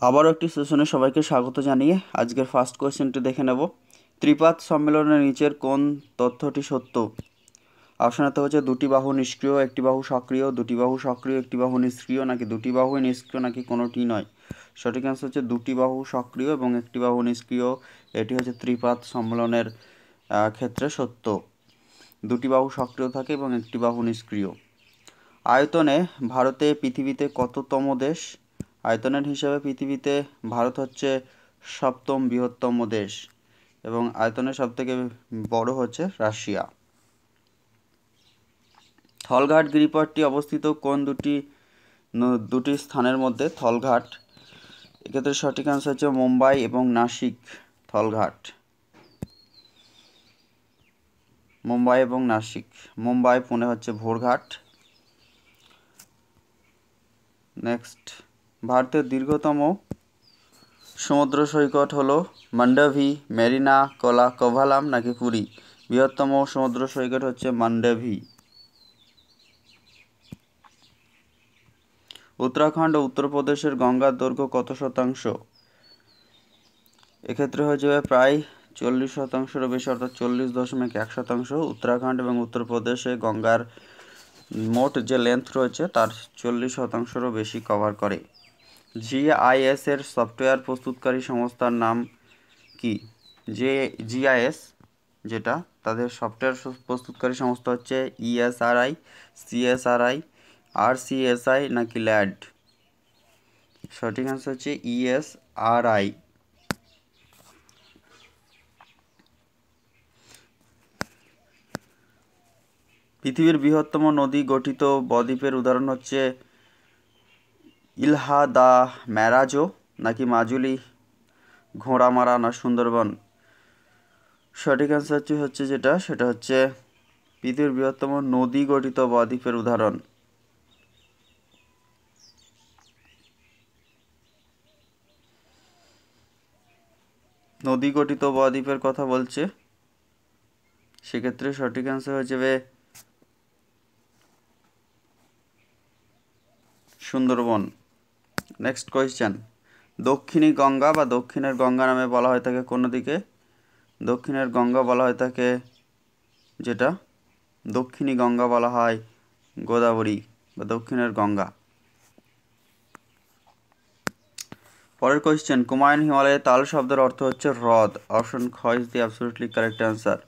আবারও একটি সেশনে সবাইকে স্বাগত জানিয়ে আজকের ফার্স্ট কোয়েশ্চেনটি দেখে নেব। ত্রিপাত সম্মেলনের নিচের কোন তথ্যটি সত্য? অপশানেতে হচ্ছে দুটি বাহু নিষ্ক্রিয়, একটি বাহু সক্রিয়, দুটি বাহু সক্রিয়, একটি বাহু নিষ্ক্রিয়, নাকি দুটি বাহুই নিষ্ক্রিয়, নাকি কোনোটি নয়। সঠিক অ্যান্সার হচ্ছে দুটি বাহু সক্রিয় এবং একটি বাহু নিষ্ক্রিয়। এটি হচ্ছে ত্রিপাত সম্মেলনের ক্ষেত্রে সত্য। দুটি বাহু সক্রিয় থাকে এবং একটি বাহু নিষ্ক্রিয়। আয়তনে ভারতে পৃথিবীতে কততম দেশ? আয়তনের হিসাবে পৃথিবীতে ভারত হচ্ছে 7ম বৃহত্তম দেশ এবং আয়তনের সবথেকে বড় হচ্ছে রাশিয়া। থলঘাট গিরিপথটি অবস্থিত কোন দুটি স্থানের মধ্যে? থলঘাট, এক্ষেত্রে সঠিক অ্যান্সার হচ্ছে মুম্বাই এবং নাসিক। থলঘাট মুম্বাই এবং নাসিক। মুম্বাই, পুনে হচ্ছে ভোরঘাট। নেক্সট, ভারতের দীর্ঘতম সমুদ্র সৈকত হলো মান্ডাভি, মেরিনা, কোভালাম নাকি পুরী? বৃহত্তম সমুদ্র সৈকত হচ্ছে মান্ডাভি। উত্তরাখণ্ড ও উত্তরপ্রদেশের গঙ্গার দৈর্ঘ্য কত শতাংশ? এক্ষেত্রে হয়ে যাবে প্রায় 40%-রও বেশি, অর্থাৎ 40.1%। উত্তরাখণ্ড এবং উত্তরপ্রদেশে গঙ্গার মোট যে লেন্থ রয়েছে তার 40%-রও বেশি কভার করে। জিআইএস এর সফটওয়্যার প্রস্তুতকারী সংস্থার নাম কি? জিআইএস যেটা, তাদের সফটওয়্যার প্রস্তুতকারী সংস্থা হচ্ছে ইএসআরআই, সিএসআরআই, আরসিএসআই নাকি ল্যাড? সঠিক অ্যান্সার হচ্ছে ইএসআরআই। পৃথিবীর বৃহত্তম নদী গঠিত বদ্বীপের উদাহরণ হচ্ছে ইলহা দা ম্যারাজো নাকি মাজুলি, ঘোড়ামারা না সুন্দরবন? সঠিক অ্যান্সারটি হচ্ছে যেটা, সেটা হচ্ছে পৃথিবীর বৃহত্তম নদী গঠিত বদ্বীপের উদাহরণ। নদী গঠিত বদ্বীপের কথা বলছে, সেক্ষেত্রে সঠিক অ্যান্সার হয়ে যাবে সুন্দরবন। নেক্সট কোয়েশ্চেন, দক্ষিণী গঙ্গা বা দক্ষিণের গঙ্গা নামে বলা হয়ে থাকে কোন দিকে? দক্ষিণের গঙ্গা বলা হয়ে থাকে যেটা, দক্ষিণী গঙ্গা বলা হয় গোদাবরী বা দক্ষিণের গঙ্গা। পরের কোয়েশ্চেন, কুমায়ুন হিমালয়ে তাল শব্দের অর্থ হচ্ছে হ্রদ। অপশন খ is the absolutely correct answer.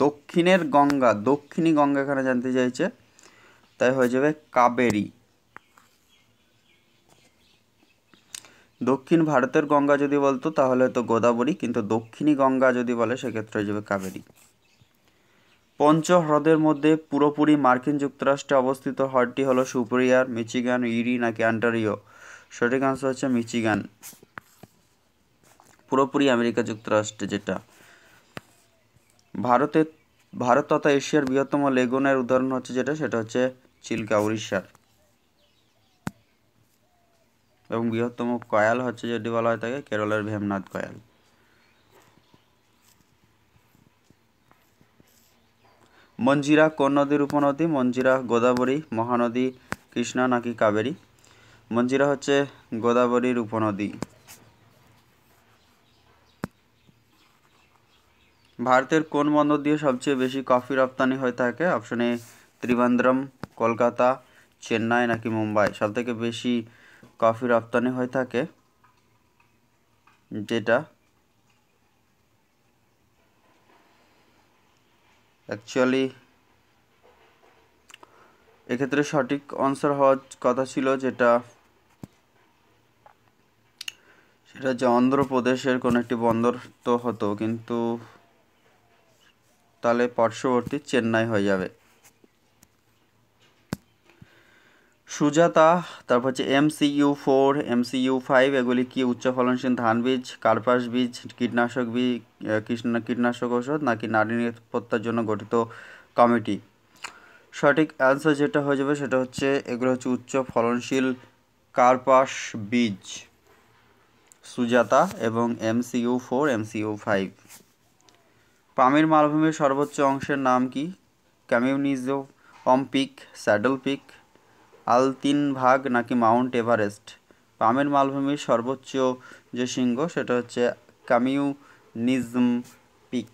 দক্ষিণের গঙ্গা, দক্ষিণী গঙ্গা এখানে জানতে চাইছে, তাই হয়ে যাবে কাবেরী। দক্ষিণ ভারতের গঙ্গা যদি বলতো তাহলে তো গোদাবরী, কিন্তু দক্ষিণী গঙ্গা যদি বলে সেক্ষেত্রে হয়ে যাবে কাবেরী। পঞ্চ হ্রদের মধ্যে পুরোপুরি মার্কিন যুক্তরাষ্ট্রে অবস্থিত হ্রদটি হলো সুপিরিয়র, মিচিগান, ইরি নাকি অন্টারিও? সঠিক আনসার হচ্ছে মিচিগান, পুরোপুরি আমেরিকা যুক্তরাষ্ট্রে যেটা। ভারত তথা এশিয়ার বৃহত্তম লেগুনের উদাহরণ হচ্ছে যেটা, সেটা হচ্ছে চিল্কা, উড়িষ্যার। এবং বৃহত্তম কয়াল হচ্ছে যেটি বলা হয় থাকে কেরলের ভেমনাথ কয়াল। মঞ্জিরা কোন নদীর উপনদী? মঞ্জিরা গোদাবরী, মহানদী, কৃষ্ণা নাকি কাবেরী? মঞ্জিরা হচ্ছে গোদাবরীর উপনদী। ভারতের কোন বন্দর দিয়ে সবচেয়ে বেশি কফি রপ্তানি হয়ে থাকে? অপশন এ ত্রিবান্দ্রম, কলকাতা, চেন্নাই নাকি মুম্বাই? সবথেকে বেশি কফি রপ্তানি হয়ে থাকে যেটা, অ্যাকচুয়ালি এক্ষেত্রে সঠিক আনসার হওয়ার কথা ছিল যেটা, সেটা হচ্ছে অন্ধ্রপ্রদেশের কোনো একটি বন্দর তো হতো, কিন্তু তাহলে পার্শ্ববর্তী চেন্নাই হয়ে যাবে। সুজাতা, তারপর হচ্ছে MCU4, MCU5 এগুলি কি উচ্চ ফলনশীল ধান বীজ, কার্পাস বীজ, কীটনাশক ঔষধ নাকি নারী নিরাপত্তার জন্য গঠিত কমিটি? সঠিক অ্যান্সার যেটা হয়ে যাবে সেটা হচ্ছে এগুলো হচ্ছে উচ্চ ফলনশীল কার্পাস বীজ, সুজাতা এবং MCU4, MCU5। পামির মালভূমির সর্বোচ্চ অংশের নাম কি? ক্যামিউনিজম পিক, স্যাডল পিক, আলতিনভাগ নাকি মাউন্ট এভারেস্ট? পামের মালভূমির সর্বোচ্চ যে শৃঙ্গ সেটা হচ্ছে ক্যামিউনিজম পিক।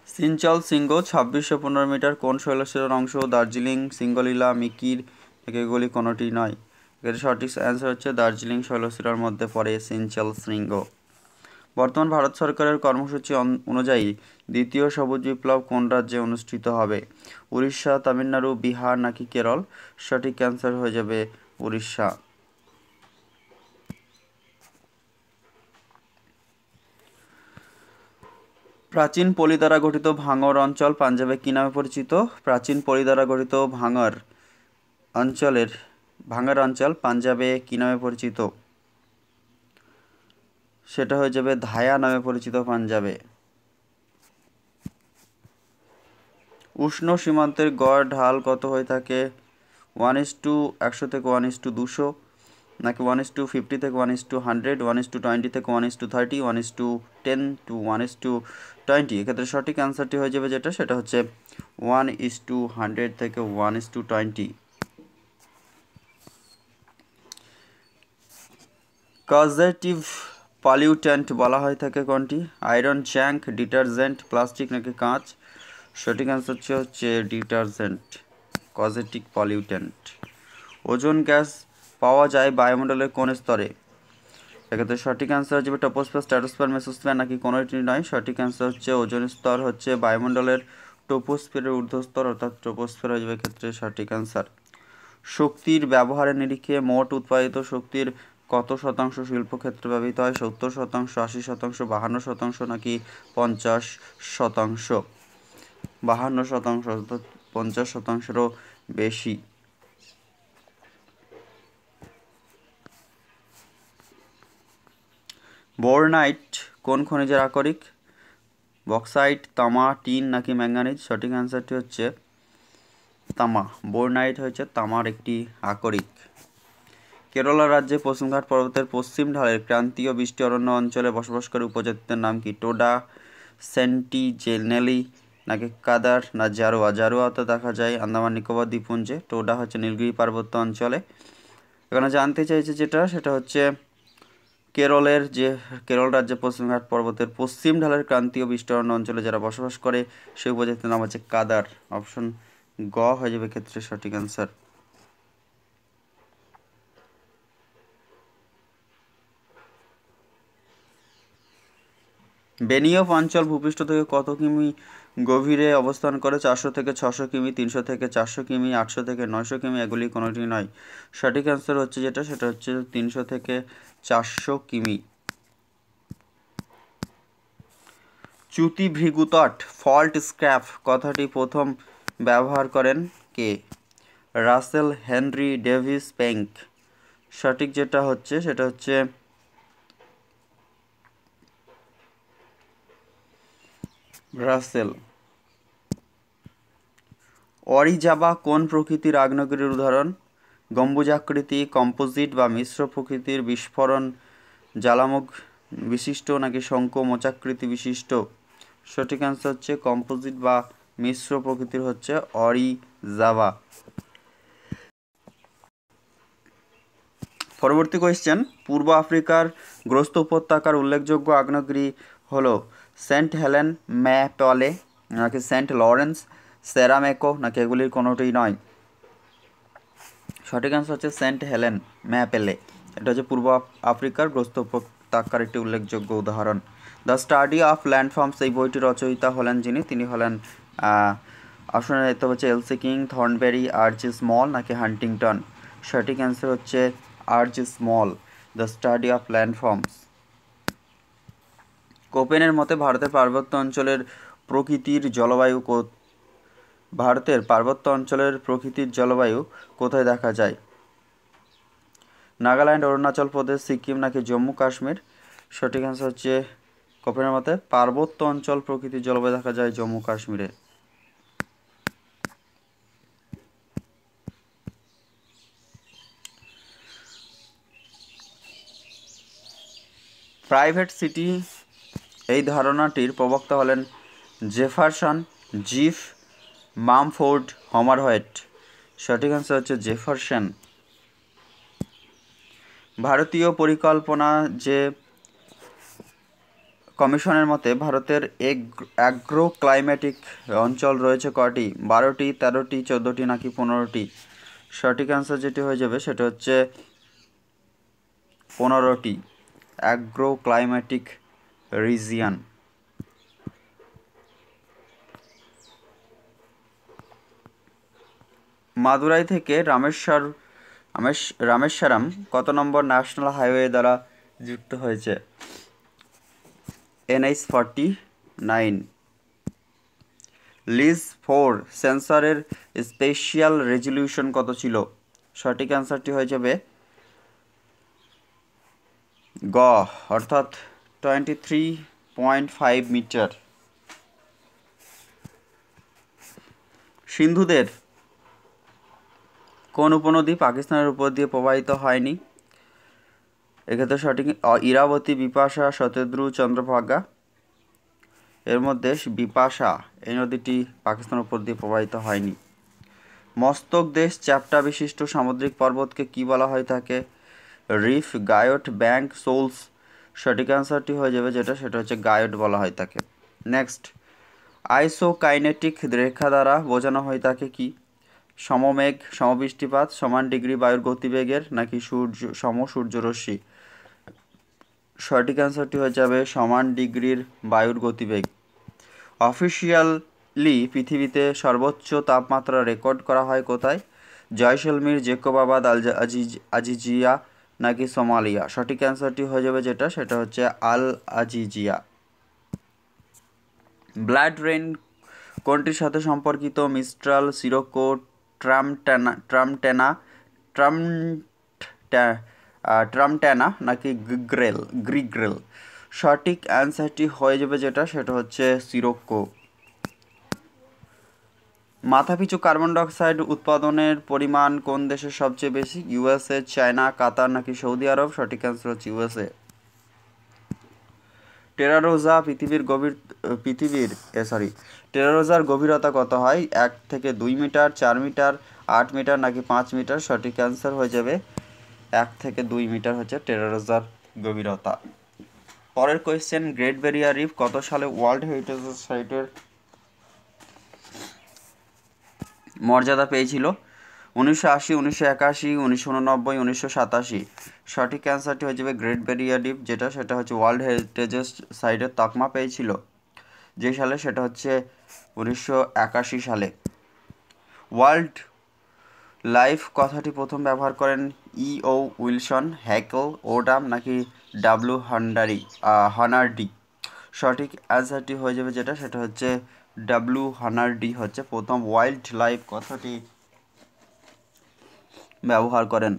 সিনচল শৃঙ্গ 2615 মিটার কোন শৈলশিরার অংশ? দার্জিলিং, সিঙ্গলীলা, মিকির নাকি এগুলি কোনোটি নয়? এর সঠিক অ্যান্সার হচ্ছে দার্জিলিং শৈলশিরার মধ্যে পড়ে সিনচল শৃঙ্গ। বর্তমান ভারত সরকারের কর্মসূচি অনুযায়ী দ্বিতীয় সবুজ বিপ্লব কোন রাজ্যে অনুষ্ঠিত হবে? উড়িষ্যা, তামিলনাড়ু, বিহার নাকি কেরল? সঠিক অ্যান্সার হয়ে যাবে উড়িষ্যা। প্রাচীন পলি দ্বারা গঠিত ভাঙর অঞ্চল পাঞ্জাবে কি নামে পরিচিত? প্রাচীন পলি দ্বারা গঠিত ভাঙর অঞ্চল পাঞ্জাবে কি নামে পরিচিত? সেটা হয়ে যাবে ধায়া নামে পরিচিত পাঞ্জাবে। উষ্ণ সীমান্তের গড় ঢাল কত হয়ে থাকে? 1:100 থেকে 1:200 নাকি 1:50 থেকে 1:100, 1:20 থেকে 1:30, 1:10 to 1:20? এক্ষেত্রে সঠিক অ্যান্সারটি হয়ে যাবে যেটা সেটা হচ্ছে 1:100 থেকে 1:20। কজেটিভ পলিউট্যান্ট বলা হয়ে থাকে কোনটি? আয়রন, জ্যাঙ্ক, ডিটারজেন্ট, প্লাস্টিক নাকি কাঁচ? সঠিক অ্যান্সার হচ্ছে detergent, causative pollutant. Ozone gas পাওয়া যায় বায়ুমণ্ডলের কোন স্তরে? এক্ষেত্রে সঠিক অ্যান্সার হচ্ছে ট্রপোস্ফিয়ার, স্ট্র্যাটোস্ফিয়ার, মেসোস্ফিয়ার নাকি কোনোটি নয়? সঠিক অ্যান্সার হচ্ছে ওজোন স্তর হচ্ছে বায়ুমণ্ডলের ট্রপোস্ফিয়ারের ঊর্ধ্বস্তর অর্থাৎ ট্রপোস্ফিয়ার হয়ে যাবে ক্ষেত্রে সঠিক অ্যান্সার। শক্তির ব্যবহারের নিরিখে মোট উৎপাদিত শক্তির কত শতাংশ শিল্পক্ষেত্রে ব্যবহৃত হয়? 70%, 80%, 52% নাকি 50%? 52% অর্থাৎ 50%-রও বেশি। বোরনাইট কোন খনিজের আকরিক? বক্সাইট, তামা, টিন নাকি ম্যাঙ্গানিজ? সঠিক অ্যান্সারটি হচ্ছে তামা। বোরনাইট হচ্ছে তামার একটি আকরিক। কেরালা রাজ্যে পশ্চিমঘাট পর্বতের পশ্চিম ঢালের ক্রান্তীয় বৃষ্টি অরণ্য অঞ্চলে বসবাসকারী উপজাতিদের নাম কি? টোডা, সেন্টিনেলি নাকি কাদার না জারোয়া? জারোয়াতে দেখা যায় আন্দামান নিকোবর দ্বীপপুঞ্জে, টোডা হচ্ছে নীলগিরি পার্বত্য অঞ্চলে। এখানে জানতে চাইছে যেটা সেটা হচ্ছে কেরল রাজ্যে পশ্চিমঘাট পর্বতের পশ্চিম ঢালের ক্রান্তীয় বৃষ্টি অরণ্য অঞ্চলে যারা বসবাস করে সেই উপজাতির নাম হচ্ছে কাদার। অপশন গ হয়ে যাবে ক্ষেত্রে সঠিক অ্যান্সার। বেনিয়ফ অঞ্চল ভূপৃষ্ঠ থেকে কত কিমি গভীরে অবস্থান করে? 400 থেকে 600 কিমি, 300 থেকে 400 কিমি, 800 থেকে 900 কিমি? এগুলি কোনোটি নয়। সঠিক অ্যান্সার হচ্ছে যেটা সেটা হচ্ছে 300 থেকে 400 কিমি। চ্যুতি ভৃগুতট, ফল্ট স্ক্র্যাপ কথাটি প্রথম ব্যবহার করেন কে? Russell, Henry, Davis, Penck? সঠিক যেটা হচ্ছে সেটা হচ্ছে রাসেল। অরিজাবা কোন প্রকৃতির আগ্নেয়গিরির উদাহরণ? গম্বুজাকৃতি, কম্পোজিট বা মিশ্র প্রকৃতির বিস্ফোরণ জ্বালামুখ বিশিষ্ট নাকি শঙ্কু মোচাকৃতি বিশিষ্ট? সঠিক অ্যান্সার হচ্ছে কম্পোজিট বা মিশ্র প্রকৃতির হচ্ছে অরিজাবা। পরবর্তী কোয়েশ্চেন, পূর্ব আফ্রিকার গ্রস্ত উপত্যকার উল্লেখযোগ্য আগ্নেয়গিরি হলো সেন্ট হেলেন, ম্যাপলে নাকি সেন্ট লরেন্স, সেরামেকো নাকি এগুলির কোনোটিই নয়? সঠিক অ্যান্সার হচ্ছে সেন্ট হেলেন, ম্যাপেলে। এটা হচ্ছে পূর্ব আফ্রিকার গ্রস্ত উপত্যকার একটি উল্লেখযোগ্য উদাহরণ। দ্য স্টাডি অফ ল্যান্ডফর্মস এই বইটির রচয়িতা হলেন যিনি, তিনি হলেন অপশনে দেখতে হচ্ছে LC King, Thornbury, RG Small নাকি হান্টিংটন? সঠিক অ্যান্সার হচ্ছে RG Small, the study of landforms. কোপেনের মতে ভারতের পার্বত্য অঞ্চলের প্রকৃতির জলবায়ু কোথায় দেখা যায়? নাগাল্যান্ড, অরুণাচল প্রদেশ, সিকিম নাকি জম্মু কাশ্মীর? সঠিক অ্যান্সার হচ্ছে কোপেনের মতে পার্বত্য অঞ্চল প্রকৃতির জলবায়ু দেখা যায় জম্মু কাশ্মীরে। প্রাইভেট সিটি এই ধারণাটির প্রবক্তা হলেন জেফারসন, জিফ, মামফোর্ড, হমার হোয়াইট। সঠিক অ্যান্সার হচ্ছে জেফারসন। ভারতীয় পরিকল্পনা যে কমিশনের মতে ভারতের অ্যাগ্রো ক্লাইম্যাটিক অঞ্চল রয়েছে কটি? 12টি, 13টি, 14টি নাকি 15টি? সঠিক অ্যান্সার যেটি হয়ে যাবে সেটা হচ্ছে 15টি অ্যাগ্রো ক্লাইম্যাটিক রিজিয়ন। মাদুরাই থেকে রামেশ্বরম কত নম্বর ন্যাশনাল হাইওয়ে দ্বারা যুক্ত হয়েছে? NH-49। লিজ 4 সেন্সরের স্পেশিয়াল রেজলিউশন কত ছিল? সঠিক অ্যান্সারটি হয়ে যাবে গ অর্থাৎ 23.5 মিটার। সিন্ধুদের কোন উপনদী পাকিস্তানের উপর দিয়ে প্রবাহিত হয়নি? এক্ষেত্রে সঠিক ইরাবতী, বিপাশা, শতদ্রু, চন্দ্রভাগা। এর মধ্যে বিপাশা এই নদীটি পাকিস্তানের উপর দিয়ে প্রবাহিত হয়নি। মস্তক দেশ চ্যাপ্টা বিশিষ্ট সামুদ্রিক পর্বতকে কি বলা হয়ে থাকে? Reef, guyot, bank, shoals. সঠিক অ্যান্সারটি হয়ে যাবে সেটা হচ্ছে গায়ট বলা হয় থাকে। নেক্সট, আইসোকাইনেটিক রেখা দ্বারা বোঝানো হয়ে থাকে কি? সমমেঘ, সমবৃষ্টিপাত, সমান ডিগ্রি বায়ুর গতিবেগের নাকি সূর্যরশ্মি? সঠিক অ্যান্সারটি হয়ে যাবে সমান ডিগ্রির বায়ুর গতিবেগ। অফিসিয়ালি পৃথিবীতে সর্বোচ্চ তাপমাত্রা রেকর্ড করা হয় কোথায়? জয়সলমীর, জেকোবাবাদ, আজিজিয়া নাকি সোমালিয়া? সঠিক অ্যান্সারটি হয়ে যাবে সেটা হচ্ছে আল আজিজিয়া। ব্লাড রেইন কোনটির সাথে সম্পর্কিত? মিস্ট্রাল, সিরোকো, ট্রামট্যানা নাকি গ্রিগ্রেল? সঠিক অ্যান্সারটি হয়ে যাবে সেটা হচ্ছে সিরোকো। মাথাপিছু কার্বন ডাইঅক্সাইড উৎপাদনের পরিমাণ কোন দেশের সবচেয়ে বেশি? USA, চায়না, কাতার নাকি সৌদি আরব? সঠিক অ্যান্সার হচ্ছে USA। টেরারোজার গভীরতা কত হয়? 1 থেকে 2 মিটার, 4 মিটার, 8 মিটার নাকি 5 মিটার? সঠিক অ্যান্সার হয়ে যাবে 1 থেকে 2 মিটার হচ্ছে টেরারোজার গভীরতা। পরের কোয়েশ্চেন, গ্রেট ব্যারিয়ার রিফ কত সালে ওয়ার্ল্ড হেরিটেজ সাইটের মর্যাদা পেয়েছিল? 1980, 1981, 1989, 1987? সঠিক অ্যান্সারটি হয়ে যাবে গ্রেট ব্যারিয়ার রিফ সেটা হচ্ছে ওয়ার্ল্ড হেরিটেজ সাইটের তকমা পেয়েছিল যে সালে, সেটা হচ্ছে 1981 সালে। ওয়ার্ল্ড লাইফ কথাটি প্রথম ব্যবহার করেন E.O. উইলসন, হ্যাকেল, ওডাম নাকি হানার্ডি? সঠিক অ্যান্সারটি হয়ে যাবে সেটা হচ্ছে হানার্ডি হচ্ছে প্রথম ওয়াইল্ড লাইফ কথাটি ব্যবহার করেন।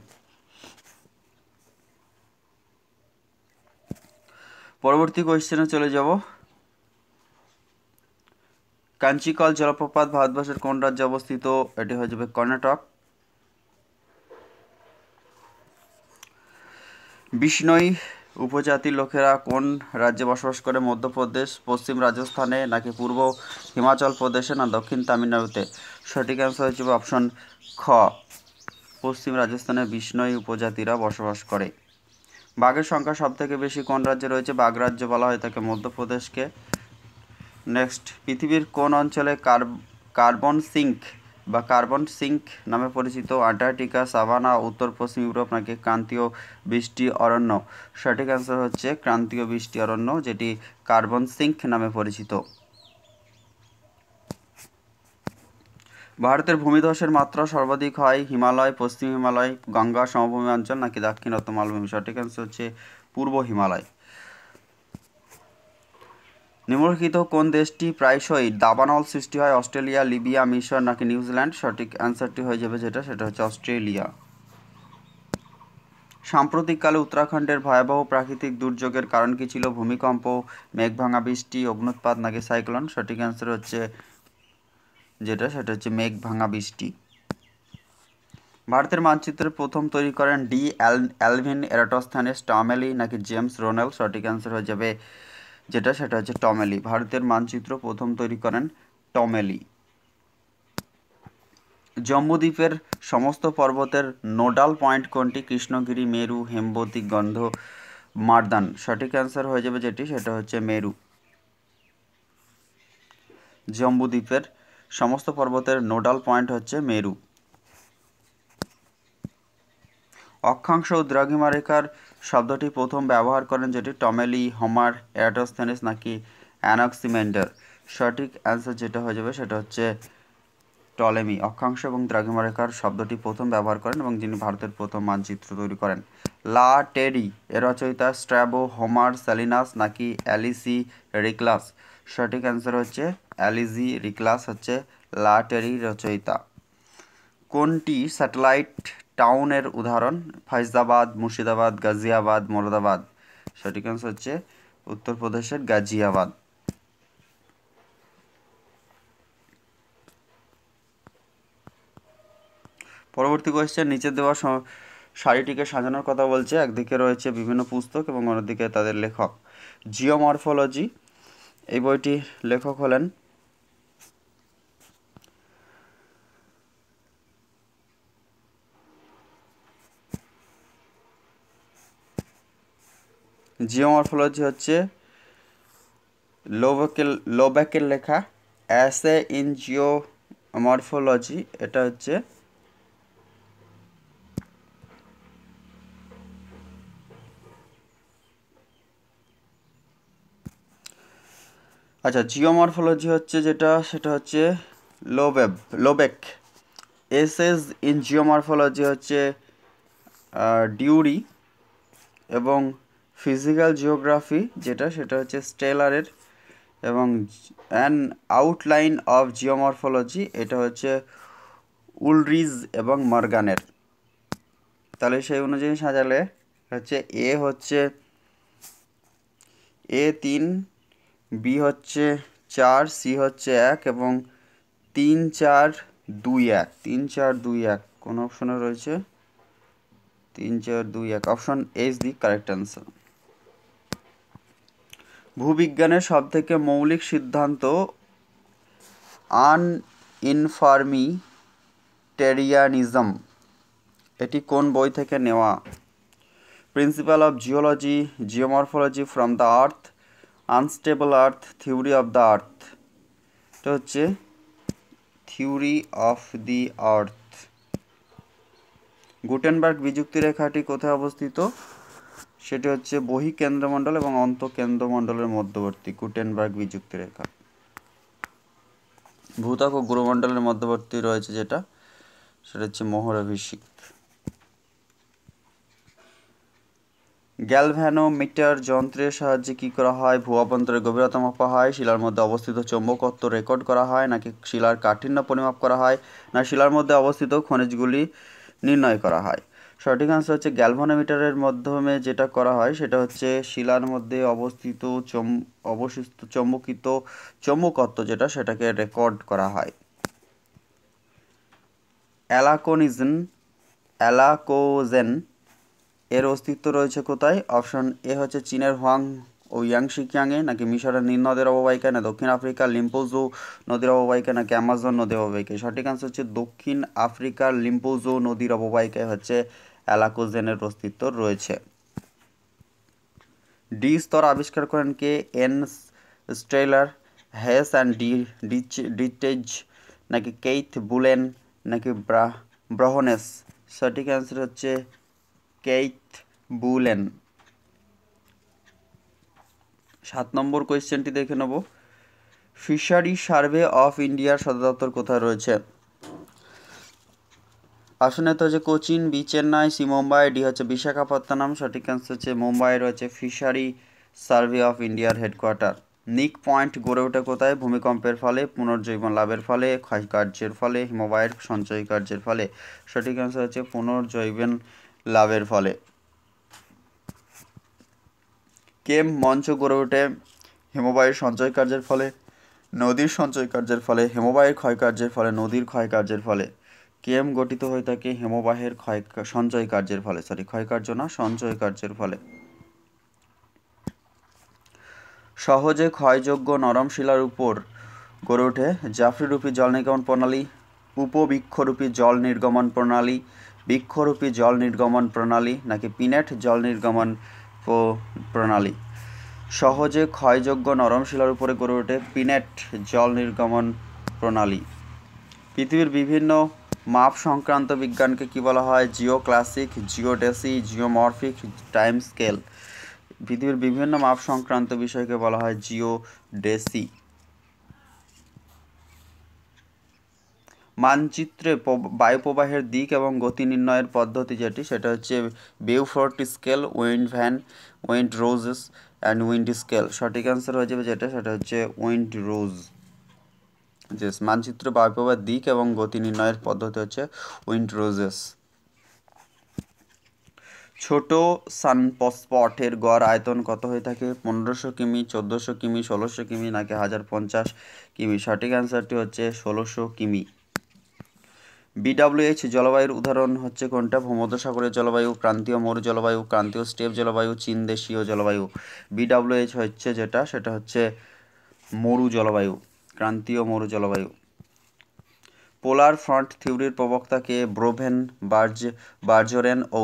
পরবর্তী কোয়েশ্চেনে চলে যাব। কাঞ্চিকল জলপ্রপাত ভারতবর্ষের কোন রাজ্যে অবস্থিত? এটি হয়ে যাবে কর্ণাটক। বিষ্ণই উপজাতির লোকেরা কোন রাজ্যে বসবাস করে? মধ্যপ্রদেশ, পশ্চিম রাজস্থানে নাকি পূর্ব হিমাচল প্রদেশে না দক্ষিণ তামিলনাড়ুতে? সঠিক অ্যান্সার হচ্ছে অপশন খ, পশ্চিম রাজস্থানে বিষ্ণই উপজাতিরা বসবাস করে। বাঘের সংখ্যা সবথেকে বেশি কোন রাজ্যে রয়েছে? বাঘ রাজ্য বলা হয় তাকে মধ্যপ্রদেশকে। নেক্সট, পৃথিবীর কোন অঞ্চলে কার্বন সিঙ্ক নামে পরিচিত? আন্টার্কটিকা, সাভানা, উত্তর পশ্চিম ইউরোপ নাকি ক্রান্তীয় বৃষ্টি অরণ্য? সঠিক অ্যান্সার হচ্ছে ক্রান্তীয় বৃষ্টি অরণ্য, যেটি কার্বন সিঙ্ক নামে পরিচিত। ভারতের ভূমিধসের মাত্রা সর্বাধিক হয় হিমালয়, পশ্চিম হিমালয়, গঙ্গা সমভূমি অঞ্চল নাকি দাক্ষিণাত্য মালভূমি? সঠিক অ্যান্সার হচ্ছে পূর্ব হিমালয়। নিম্নলিখিত কোন দেশটি প্রায়শই দাবানল সৃষ্টি হয়? অস্ট্রেলিয়া, লিবিয়া, মিশর নাকি নিউজিল্যান্ড? সঠিক অ্যান্সারটি হয়ে যাবে সেটা হচ্ছে অস্ট্রেলিয়া। সাম্প্রতিককালে উত্তরাখণ্ডের ভয়াবহ প্রাকৃতিক দুর্যোগের কারণ কি ছিল? ভূমিকম্প, মেঘভাঙা বৃষ্টি, অগ্ন্যুৎপাত নাকি সাইক্লোন? সঠিক অ্যান্সার হচ্ছে সেটা হচ্ছে মেঘভাঙা বৃষ্টি। ভারতের মানচিত্রের প্রথম তৈরি করেন ডি. অ্যালভিন এরাটোস্থেনেস টমেলি নাকি জেমস রোনেল? সঠিক অ্যান্সার হয়ে যাবে যেটা সেটা হচ্ছে টমেলি। ভারতের মানচিত্র প্রথম তৈরি করেন টমেলি। জম্বুদ্বীপের সমস্ত পর্বতের নোডাল পয়েন্ট কোনটি? কৃষ্ণগিরি, মেরু, হেমবতী, গন্ধ মার্দান। সঠিক অ্যান্সার হয়ে যাবে যেটি সেটা হচ্ছে মেরু। জম্বুদ্বীপের সমস্ত পর্বতের নোডাল পয়েন্ট হচ্ছে মেরু। অক্ষাংশ ও দ্রাঘিমারেখার শব্দটি প্রথম ব্যবহার করেন যেটি টমেলি, হোমার, এরাটোস্থেনিস নাকি অ্যানাক্সিমেন্ডার। সঠিক অ্যান্সার যেটা হয়ে যাবে সেটা হচ্ছে টলেমি। অক্ষাংশ এবং দ্রাঘিমারেখার শব্দটি প্রথম ব্যবহার করেন এবং যিনি ভারতের প্রথম মানচিত্র তৈরি করেন। লা টেরি এর রচয়িতা স্ট্র্যাবো, হোমার, স্যালিনাস নাকি অ্যালিসি রিক্লাস। সঠিক অ্যান্সার হচ্ছে অ্যালিসি রিক্লাস হচ্ছে লা টেরির রচয়িতা। কোনটি স্যাটেলাইট টাউনের উদাহরণ? ফাইজাবাদ, মুর্শিদাবাদ, গাজিয়াবাদ, মোরাদাবাদ। সঠিক অ্যান্সার হচ্ছে উত্তরপ্রদেশের গাজিয়াবাদ। পরবর্তী কোয়েশ্চেন, নিচে দেওয়া সারিটিকে সাজানোর কথা বলছে। একদিকে রয়েছে বিভিন্ন পুস্তক এবং অন্যদিকে তাদের লেখক। জিওমরফোলজি এই বইটির লেখক হলেন জিওমরফোলজি হচ্ছে লোবেকের লেখা। অ্যাসে ইন জিওমরফোলজি এটা হচ্ছে আচ্ছা, জিওমরফোলজি হচ্ছে যেটা সেটা হচ্ছে লোবেক। এসেস ইন জিওমরফোলজি হচ্ছে ডিউরি এবং ফিজিক্যাল জিওগ্রাফি যেটা সেটা হচ্ছে স্টেলারের এবং অ্যান আউটলাইন অফ জিওমরফোলজি এটা হচ্ছে উলরিজ এবং মর্গানের। তাহলে সেই অনুযায়ী সাজালে হচ্ছে এ হচ্ছে A3, বি হচ্ছে 4, সি হচ্ছে 1 এবং 3 4 2 1। 3 4 2 1 কোন অপশনে রয়েছে? 3 4 2 1 option A is the correct answer. ভূবিজ্ঞানের সবথেকে মৌলিক সিদ্ধান্ত আনইনফরমিটেরিয়ানিজম এটি কোন বই থেকে নেওয়া? Principle of geology, geomorphology, from the earth, unstable earth, theory of the earth. এটা হচ্ছে theory of the earth. Gutenberg বিযুক্তি রেখাটি কোথায় অবস্থিত? সেটি হচ্ছে বহিঃকেন্দ্রমণ্ডল এবং অন্তঃকেন্দ্রমণ্ডলের মধ্যবর্তী গুটেনবার্গ বিযুক্তি রেখা। ভূত্বক ও গুরুমণ্ডলের মধ্যবর্তী রয়েছে যেটা সেটা হচ্ছে মোহরাভিষিক। গ্যালভ্যানোমিটার যন্ত্রের সাহায্যে কি করা হয়? ভূ অভ্যন্তরের গভীরতা মাপা হয়, শিলার মধ্যে অবস্থিত চৌম্বকত্ব রেকর্ড করা হয়, নাকি শিলার কাঠিন্য পরিমাপ করা হয়, না শিলার মধ্যে অবস্থিত খনিজগুলি নির্ণয় করা হয়? সঠিক আনসার হচ্ছে গ্যালভানোমিটারের মাধ্যমে যেটা করা হয় সেটা হচ্ছে শিলার মধ্যে অবস্থিত অবশিষ্ট চৌম্বকত্ব যেটা সেটাকে রেকর্ড করা হয়। অ্যালাকোজেন এর অস্তিত্ব রয়েছে কোথায়? অপশন এ হচ্ছে চীনের হোয়াং ও ইয়াংশিকিয়াংয়ে, নাকি মিশরের নীল নদের অববাহিকায়, না দক্ষিণ আফ্রিকার লিম্পোজো নদীর অববাহিকায়, নাকি অ্যামাজন নদীর অববাহিকায়। সঠিক আনসার হচ্ছে দক্ষিণ আফ্রিকার লিম্পোজো নদীর অববাহিকায় হচ্ছে অ্যালাকোজেনের অস্তিত্ব রয়েছে। ডি স্তর আবিষ্কার করেন কে? এন স্টেলার, হেস অ্যান্ড ডিটেজ, নাকি কেইথ বুলেন, নাকি ব্রহনেস। সঠিক অ্যান্সার হচ্ছে কেইথ বুলেন। 7 নম্বর কোয়েশ্চেনটি দেখে নেব। ফিশারি সার্ভে অফ ইন্ডিয়ার সদর দপ্তর কোথায় রয়েছে? অপশনে তো হচ্ছে Cochin, B Chennai, C Mumbai, D হচ্ছে বিশাখাপত্তনম। সঠিক অ্যান্সার হচ্ছে মুম্বাই রয়েছে ফিশারি সার্ভে অফ ইন্ডিয়ার হেডকোয়ার্টার। নিক পয়েন্ট গড়ে ওঠে কোথায়? ভূমিকম্পের ফলে, পুনর্জীবন লাভের ফলে, ক্ষয়কার্যের ফলে, হিমবাহের সঞ্চয় কার্যের ফলে। সঠিক অ্যান্সার হচ্ছে পুনর্জীবন লাভের ফলে। কেম মঞ্চ গড়ে ওঠে হিমবাহের সঞ্চয় কার্যের ফলে, নদীর সঞ্চয় কার্যের ফলে, হিমবাহের ক্ষয়কার্যের ফলে, নদীর ক্ষয়কার্যের ফলে। কেম গঠিত হয়ে থাকে হিমবাহের সঞ্চয় কার্যের ফলে, ক্ষয়কার্য না, সঞ্চয় কার্যের ফলে। সহজে ক্ষয়যোগ্য নরম শিলার উপর গড়ে ওঠে জাফরিরূপী জল নির্গমন প্রণালী, উপবৃক্ষরূপী জল নির্গমন প্রণালী, বৃক্ষরূপী জল নির্গমন প্রণালী নাকি পিনেট জল নির্গমন প্রণালী। সহজে ক্ষয়যোগ্য নরম শিলার উপরে গড়ে ওঠে পিনেট জল নির্গমন প্রণালী। পৃথিবীর বিভিন্ন মাপ সংক্রান্ত বিজ্ঞানকে কি বলা হয়? জিওক্লাসিক, জিওডেসি, জিওমরফিক, টাইম স্কেল। পৃথিবীর বিভিন্ন মাপ সংক্রান্ত বিষয়কে বলা হয় জিওডেসি। মানচিত্রে বায়ু প্রবাহের দিক এবং গতি নির্ণয়ের পদ্ধতি যেটি, সেটা হচ্ছে Beaufort scale, wind roses and wind scale. সঠিক অ্যান্সার হয়ে যাবে যেটা, সেটা হচ্ছে উইন্ড রোজ। মানচিত্রে বায়ু প্রবাহের দিক এবং গতি নির্ণয়ের পদ্ধতি হচ্ছে উইন্ড রোজেস। ছোট সানস্পটের গড় আয়তন কত হয়ে থাকে? 1500 কিমি, 1400 কিমি, 1600 কিমি নাকি 1050 কিমি? সঠিক অ্যান্সারটি হচ্ছে 1600 কিমি। BWH জলবায়ুর উদাহরণ হচ্ছে কোনটা? ভূমধ্যসাগরীয় জলবায়ু, ক্রান্তীয় মরু জলবায়ু, ক্রান্তীয় স্টেপ জলবায়ু, চীন দেশীয় জলবায়ু। BWH হচ্ছে যেটা, সেটা হচ্ছে মরু জলবায়ু, ক্রান্তীয় মরু জলবায়ু। পোলার ফ্রন্ট থিওরির প্রবক্তা কে? ব্রোভেন, বার্জরেন ও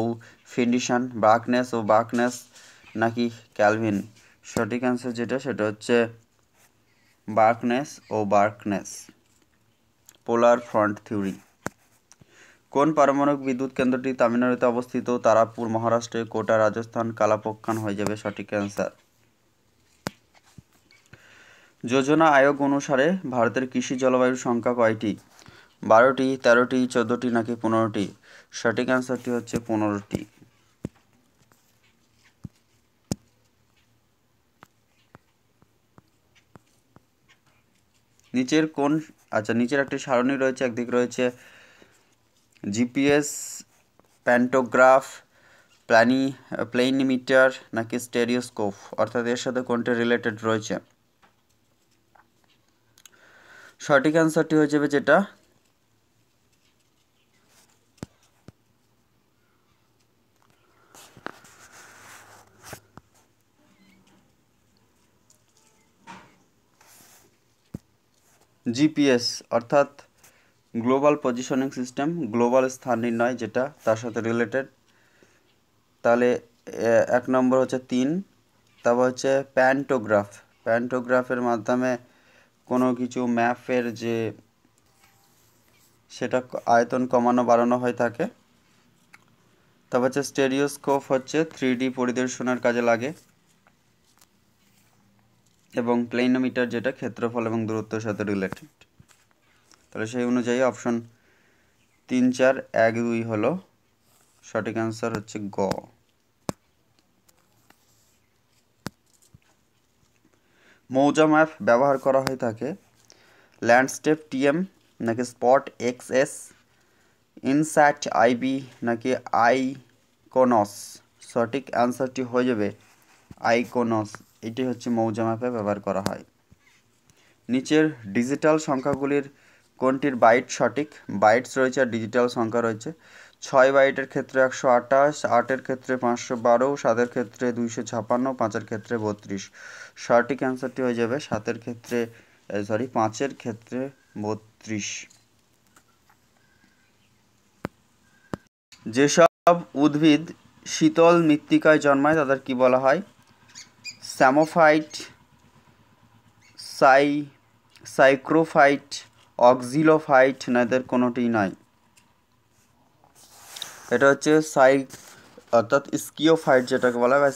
ফিন্ডিশন, বার্কনেস নাকি ক্যালভিন? সঠিক অ্যান্সার যেটা, সেটা হচ্ছে বার্কনেস। পোলার ফ্রন্ট থিওরি। কোন পারমাণবিক বিদ্যুৎ কেন্দ্রটি তামিলনাড়ুতে অবস্থিত? তারাপুর মহারাষ্ট্রে, কোটা রাজস্থান, কালাপোক্কান হয়ে যাবে সঠিক অ্যান্সার। যোজনা আয়োগ অনুসারে ভারতের কৃষি জলবায়ুর সংখ্যা কয়টি? 12টি, 13টি, 14টি নাকি 15টি? সঠিক অ্যান্সারটি হচ্ছে 15টি। নিচের একটি সারণী রয়েছে, একদিকে রয়েছে জিপিএস, প্যান্টোগ্রাফ, প্লেনিমিটার নাকি স্টেরিওস্কোপ, অর্থাৎ এর সাথে কোনটা রিলেটেড রয়েছে? সঠিক অ্যান্সারটি হয়ে যাবে যেটা, জিপিএস, অর্থাৎ গ্লোবাল পজিশনিং সিস্টেম, গ্লোবাল স্থান নির্ণয়, যেটা তার সাথে রিলেটেড। তাহলে 1 নম্বর হচ্ছে 3। তারপর হচ্ছে প্যান্টোগ্রাফের মাধ্যমে কোনো কিছু ম্যাপের যে সেটা আয়তন কমানো বাড়ানো হয়ে থাকে। তারপর হচ্ছে স্টেরিওস্কোপ, হচ্ছে 3D পরিদর্শনের কাজে লাগে। এবং প্লেনোমিটার, যেটা ক্ষেত্রফল এবং দূরত্বের সাথে রিলেটেড। তাহলে সেই অনুযায়ী অপশন 3, 4, 1, 2 হলো সঠিক অ্যান্সার, হচ্ছে গ। মৌজা ম্যাপ ব্যবহার করা হয়ে থাকে ল্যান্ডস্কেপ TM নাকি স্পট XS, ইনস্যাট IB নাকি আইকনস? সঠিক অ্যান্সারটি হয়ে যাবে আইকনস। এটি হচ্ছে মৌজা ম্যাপে ব্যবহার করা হয়। নিচের ডিজিটাল সংখ্যাগুলির কোনটির বাইট সঠিক? বাইটস রয়েছে আর ডিজিটাল সংখ্যা রয়েছে। 6 বাইটের ক্ষেত্রে 128, 8-এর ক্ষেত্রে 512, 7-এর ক্ষেত্রে 256, 5-এর ক্ষেত্রে 32। সঠিক অ্যান্সারটি হয়ে যাবে 5-এর ক্ষেত্রে 32। যেসব উদ্ভিদ শীতল মৃত্তিকায় জন্মায় তাদের কি বলা হয়? স্যামোফাইট, সাইক্রোফাইট, অক্সিলোফাইট না এদের কোনোটিই নয়? এটা হচ্ছে অর্থাৎ স্কিওফাইট যেটাকে বলা হয়,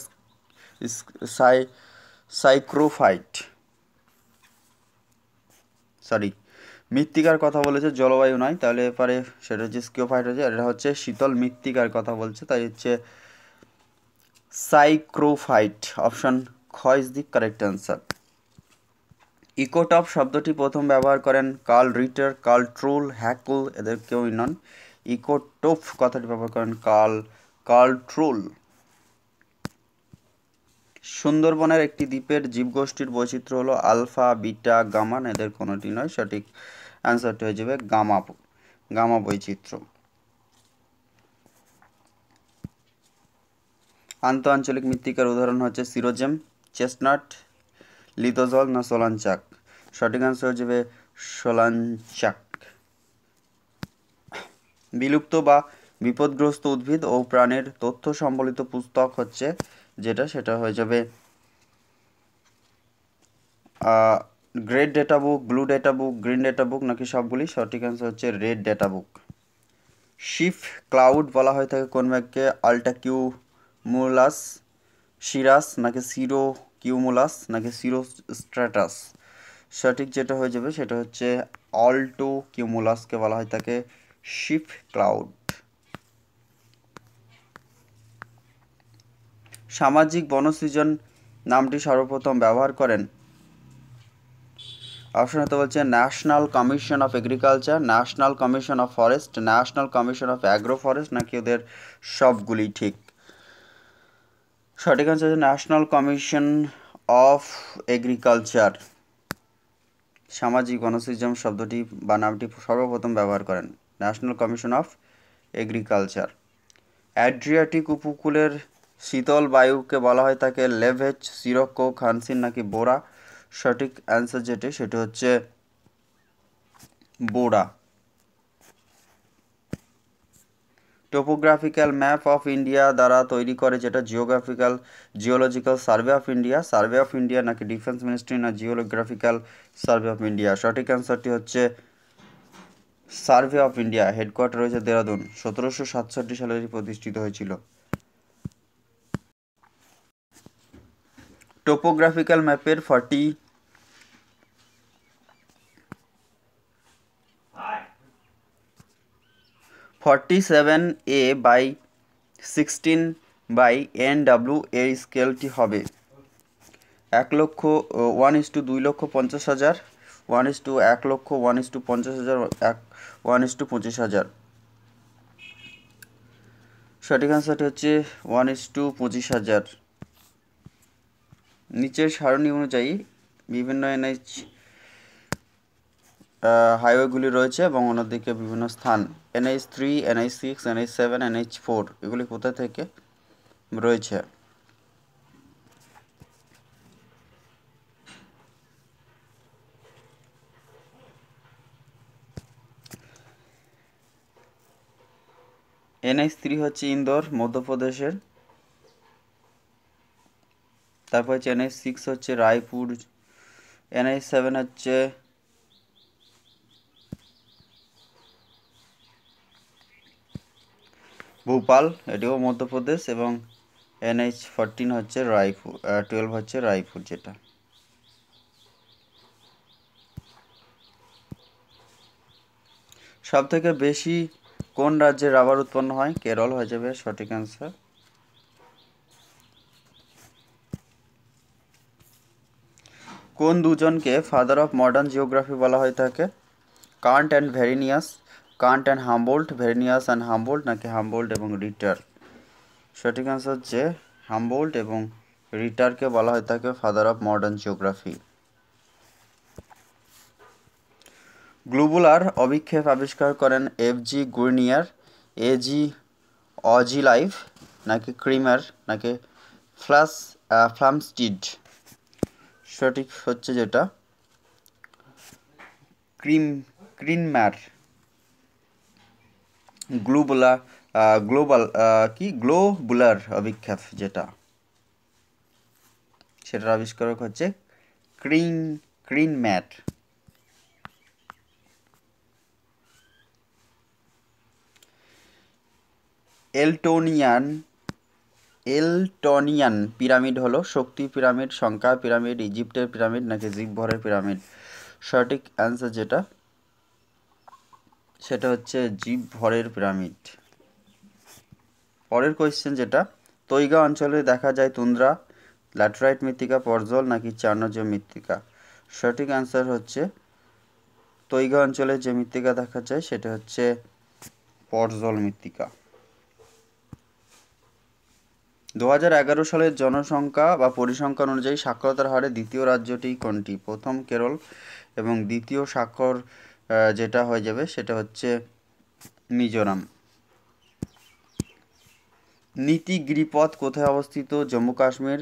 সাইক্রোফাইট। মৃত্তিকার কথা বলেছে, জলবায়ু নয়। তাহলে এবারে সেটা হচ্ছে স্কিওফাইট হচ্ছে, এটা হচ্ছে শীতল মৃত্তিকার কথা বলছে, তাই হচ্ছে সাইক্রোফাইট। অপশন খ ইজ দি কারেক্ট অ্যান্সার। ইকোটপ শব্দটি প্রথম ব্যবহার করেন কার্ল রিটার, কার্ল ট্রুল, হ্যাকল, এদের কেউই নন। ইকোটোপ কথাটি ব্যবহার করেন কার্ল ট্রুল। সুন্দরবনের একটি দ্বীপের জীবগোষ্ঠীর বৈচিত্র্য হলো আলফা, বিটা, গামা, এদের কোনোটি নয়। সঠিক অ্যান্সারটি হয়ে যাবে গামা বৈচিত্র্য। আন্তঃআঞ্চলিক মৃত্তিকার উদাহরণ হচ্ছে সিরোজেম, চেস্টনাট, লিতোজল না সোলানচাক? সঠিক আনসার হয়ে যাবে সোলানচাক। বিলুপ্ত বা বিপদগ্রস্ত উদ্ভিদ ও প্রাণীর তথ্য সম্বলিত পুস্তক হচ্ছে যেটা, সেটা হয়ে যাবে grade data book, blue data book, green data book নাকি সবগুলি? সঠিক আনসার হচ্ছে রেড ডেটা বুক। শিফ ক্লাউড বলা হয়ে থাকে কোন মেঘকে? আল্টাকিউমুলাস, সিরাস নাকি সিরো কিউমুলাস নাকি সিরো স্ট্র্যাটাস? সঠিক যেটা হয়ে যাবে সেটা হচ্ছে অল্টো কিউমুলাসকে বলা হয় থাকে শিফ ক্লাউড। সামাজিক বনসৃজন নামটি সর্বপ্রথম ব্যবহার করেন? অপশন হতে বলছে national commission of agriculture, national commission of forest, national commission of agro forest নাকি ওদের সবগুলি ঠিক? সঠিক আনসার হচ্ছে ন্যাশনাল কমিশন অফ এগ্রিকালচার। সামাজিক বনসৃজন শব্দটি বা নামটি সর্বপ্রথম ব্যবহার করেন national commission of agriculture. Adriatic উপকূলের শীতল বায়ুকে বলা হয় তাকে লেভেজ, সিরক্কো, খানসিন নাকি বোরা? সঠিক অ্যান্সার যেটি সেটা হচ্ছে বোরা। টোপোগ্রাফিক্যাল ম্যাপ অফ ইন্ডিয়া দ্বারা তৈরি করে যেটা geological survey of India, survey of India নাকি ডিফেন্স মিনিস্ট্রি না জিওগ্রাফিক্যাল সার্ভে অফ ইন্ডিয়া? সঠিক অ্যান্সারটি হচ্ছে সার্ভে অফ ইন্ডিয়া। হেডকোয়ার্টার রয়েছে দেরাদুন। 1767 সালে প্রতিষ্ঠিত হয়েছিল। টোপোগ্রাফিক্যাল ম্যাপের 47A/16/NW এর স্কেলটি হবে 1,00,000, 2,50,000, 1:1,00,000, 1:50,000, 1:25,000। সঠিক আনসারটি হচ্ছে 1:25,000। নিচের সারণী অনুযায়ী বিভিন্ন এনএইচ হাইওয়েগুলি রয়েছে এবং অন্যদিকে বিভিন্ন স্থান। NH3, NH6, NH7, NH4 এগুলি কোথা থেকে রয়েছে? NH3 হচ্ছে ইন্দোর, মধ্যপ্রদেশের। তারপর হচ্ছে NH6 হচ্ছে রায়পুর, NH7 হচ্ছে ভোপাল, এটিও মধ্যপ্রদেশ, এবং NH14 হচ্ছে রায়পুর, 12 হচ্ছে রায়পুর যেটা। সব থেকে বেশি কোন রাজ্যে রাবার উৎপন্ন হয়? কেরল হয়ে যাবে সঠিক অ্যান্সার। কোন দুজনকে ফাদার অফ মডার্ন জিওগ্রাফি বলা হয়ে থাকে? Kant and Varenius, Kant and Humboldt, Varenius and Humboldt নাকি হামবোল্ট এবং রিটার? সঠিক অ্যান্সার হচ্ছে হামবোল্ট এবং রিটারকে বলা হয়ে থাকে father of modern geography. Globular অভিক্ষেপ আবিষ্কার করেন FG গুর্নিয়ার, AG অজিলাইভ নাকি ক্রিমার নাকি ফ্লামস্টিড? সঠিক হচ্ছে যেটা ক্রিনম্যার। গ্লোবুলার অভিক্ষেপ যেটা, সেটার আবিষ্কারক হচ্ছে ক্রিনম্যার। এলটনিয়ান পিরামিড হলো শক্তি পিরামিড, সংখ্যা পিরামিড, ইজিপ্টের পিরামিড নাকি জীবভরের পিরামিড? সঠিক অ্যান্সার যেটা সেটা হচ্ছে জীবভরের পিরামিড। পরের কোয়েশ্চেন যেটা, তৈগা অঞ্চলে দেখা যায় তুন্দ্রা, ল্যাটেরাইট মৃত্তিকা, পর্জল নাকি চার্নজীয় মৃত্তিকা? সঠিক অ্যান্সার হচ্ছে তৈগা অঞ্চলে যে মৃত্তিকা দেখা যায় সেটা হচ্ছে পর্জল মৃত্তিকা। 2011 সালের জনসংখ্যা বা পরিসংখ্যান অনুযায়ী সাক্ষরতার হারে দ্বিতীয় রাজ্যটি কোনটি? প্রথম কেরল এবং দ্বিতীয় স্বাক্ষর যেটা হয়ে যাবে সেটা হচ্ছে মিজোরাম। নীতি গিরিপথ কোথায় অবস্থিত? জম্মু কাশ্মীর,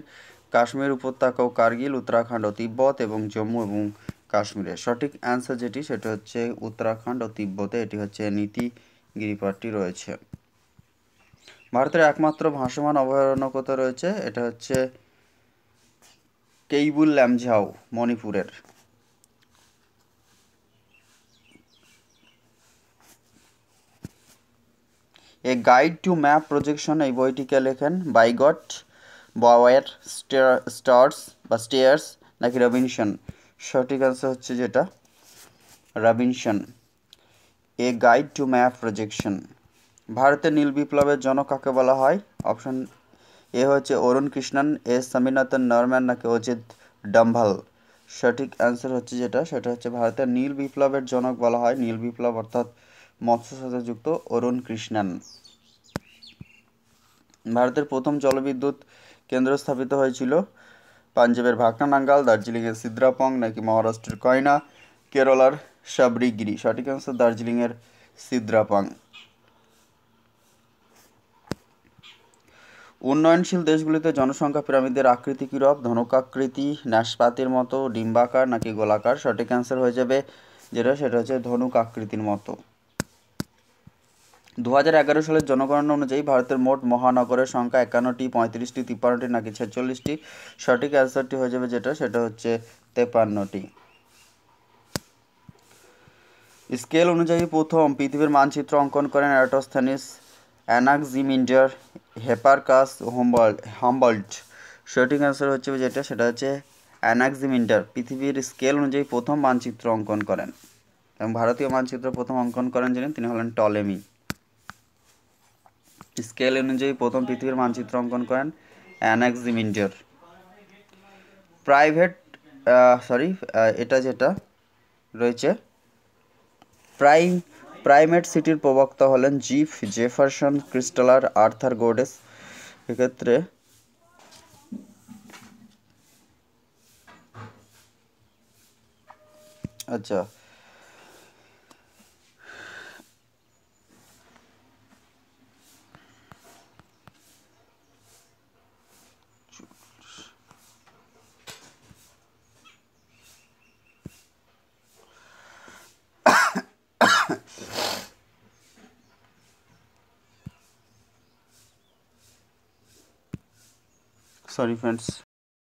কাশ্মীর উপত্যকা ও কার্গিল, উত্তরাখণ্ড ও তিব্বত এবং জম্মু এবং কাশ্মীরে। সঠিক অ্যান্সার যেটি সেটা হচ্ছে উত্তরাখণ্ড ও তিব্বতে এটি হচ্ছে নীতিগিরি পাহাড়টি রয়েছে। ভারতের একমাত্র ভাসমান অভয়ারণ্য কোথায় রয়েছে? এটা হচ্ছে কেইবুল লামঝাও, মণিপুরের। A guide to map projection এই বইটিকে লেখেন বাইগট, বওয়ার, স্টেয়ার্স নাকি রবিনসন? সঠিক অ্যান্সার হচ্ছে যেটা Robinson. A guide to map projection. ভারতের নীল বিপ্লবের জনক কাকে বলা হয়? অপশন এ হচ্ছে অরুণ কৃষ্ণন, এ স্বামীনাথন নরম্যান নাকি অজিত ডাম্ভাল? সঠিক অ্যান্সার হচ্ছে যেটা সেটা হচ্ছে ভারতের নীল বিপ্লবের জনক বলা হয়, নীল বিপ্লব অর্থাৎ মৎস্যের সাথে যুক্ত, অরুণ কৃষ্ণন। ভারতের প্রথম জলবিদ্যুৎ কেন্দ্র স্থাপিত হয়েছিল পাঞ্জাবের ভাকরা নাঙ্গাল, দার্জিলিংয়ের সিদ্রাপং নাকি মহারাষ্ট্রের কয়না, কেরলার সাবরিগিরি? সঠিক অ্যান্সার দার্জিলিংয়ের সিদ্রাপাং। উন্নয়নশীল দেশগুলিতে জনসংখ্যা পিরামিডের আকৃতি কীরূপ? ধনুকাকৃতি, নাশপাতির মতো, ডিম্বাকার নাকি গোলাকার? সঠিক অ্যান্সার হয়ে যাবে যেটা সেটা হচ্ছে ধনুক আকৃতির মতো। 2011 সালের জনগণনা অনুযায়ী ভারতের মোট মহানগরের সংখ্যা 51টি, 35টি, 53টি নাকি 46টি? সঠিক অ্যান্সারটি হয়ে যাবে যেটা সেটা হচ্ছে 53টি। স্কেল অনুযায়ী প্রথম পৃথিবীর মানচিত্র অঙ্কন করেন এরাটোস্থেনিস, অ্যানাক্সিমিন্ডার, হিপারকাস, হাম্বলট? সঠিক অ্যান্সার হচ্ছে যেটা সেটা হচ্ছে অ্যানাক্সিমিন্ডার পৃথিবীর স্কেল অনুযায়ী প্রথম মানচিত্র অঙ্কন করেন, এবং ভারতীয় মানচিত্র প্রথম অঙ্কন করেন যিনি তিনি হলেন টলেমি। স্কেল অনুযায়ী প্রথম পৃথিবীর মানচিত্র অঙ্কন করেন অ্যানাক্সিমিন্ডার। এটা যেটা রয়েছে প্রাইমেট সিটির প্রবক্তা হলেন জেফারসন, ক্রিস্টালার, আর্থার গোডেস? এক্ষেত্রে আচ্ছা, সরি ফ্রেন্ডস।